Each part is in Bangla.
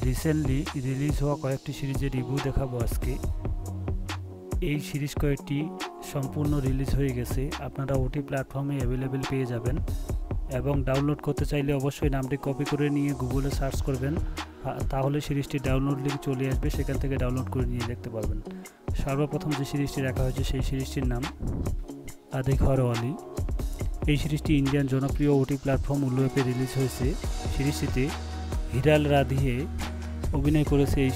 রিসেন্টলি রিলিজ হওয়া কয়েকটি সিরিজের রিভিউ দেখাবো আজকে। এই সিরিজ কয়েকটি সম্পূর্ণ রিলিজ হয়ে গেছে, আপনারা ওটি প্ল্যাটফর্মে অ্যাভেলেবেল পেয়ে যাবেন এবং ডাউনলোড করতে চাইলে অবশ্যই নামটি কপি করে নিয়ে গুগলে সার্চ করবেন, তাহলে সিরিজটি ডাউনলোড লিঙ্ক চলে আসবে, সেখান থেকে ডাউনলোড করে নিয়ে দেখতে পারবেন। সর্বপ্রথম যে সিরিজটি রাখা হয়েছে সেই সিরিজটির নাম আধে ঘরওয়ালি। এই সিরিজটি ইন্ডিয়ান জনপ্রিয় ওটি প্ল্যাটফর্ম উল্লু অ্যাপে রিলিজ হয়েছে। সিরিজটিতে হিরাল রাধিয়ে অভিনয় করেছে। এই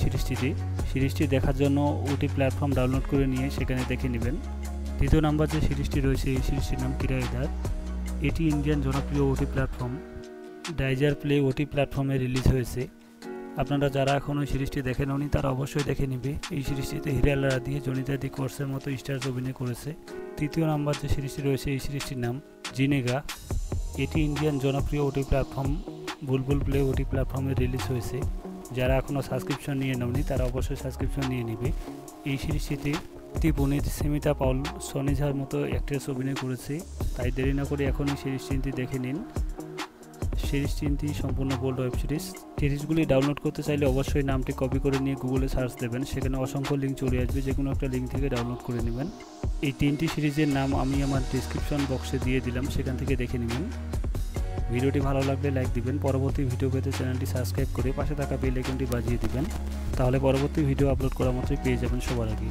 সিরিজটি দেখার জন্য ওটি প্ল্যাটফর্ম ডাউনলোড করে নিয়ে সেখানে দেখে নেবেন। দ্বিতীয় নাম্বার যে সিরিজটি রয়েছে এই সিরিজটির নাম কিরায়েদার। এটি ইন্ডিয়ান জনপ্রিয় ওটি প্ল্যাটফর্ম ডাইজার প্লে ওটি প্ল্যাটফর্মে রিলিজ হয়েছে। আপনারা যারা এখন ওই সিরিজটি দেখেননি তারা অবশ্যই দেখে নেবে। এই সিরিজটিতে হিরাল রাধিয়ে জনিতা দি কোর্সের মতো স্টার্স অভিনয় করেছে। তৃতীয় নাম্বার যে সিরিজটি রয়েছে এই সিরিজটির নাম জিনেগা। এটি ইন্ডিয়ান জনপ্রিয় ওটি প্ল্যাটফর্ম বুলবুল প্লে ওটি প্ল্যাটফর্মে রিলিজ হয়েছে। যারা এখনও সাবস্ক্রিপশন নিয়ে নেননি তারা অবশ্যই সাবস্ক্রিপশন নিয়ে নেবে। এই সিরিজটিতে পুনিত স্মিতা পাউল সনিঝার মতো অ্যাক্ট্রেস অভিনয় করেছে। তাই দেরি না করে এখনই সিরিজটি দেখে নিন। সিরিজটি সম্পূর্ণ বোল্ড ওয়েব সিরিজগুলি ডাউনলোড করতে চাইলে অবশ্যই নামটি কপি করে নিয়ে গুগলে সার্চ দেবেন, সেখানে অসংখ্য লিঙ্ক চলে আসবে, যে কোনো একটা লিঙ্ক থেকে ডাউনলোড করে নেবেন। এই তিনটি সিরিজের নাম আমি আমার ডিসক্রিপশন বক্সে দিয়ে দিলাম, সেখান থেকে দেখে নেবেন। ভিডিওটি ভালো লাগলে লাইক দিবেন। পরবর্তী ভিডিও পেতে চ্যানেলটি সাবস্ক্রাইব করে পাশে থাকা বেল আইকনটি বাজিয়ে দিবেন, তাহলে পরবর্তী ভিডিও আপলোড করা মাত্রই পেয়ে যাবেন সবার আগে।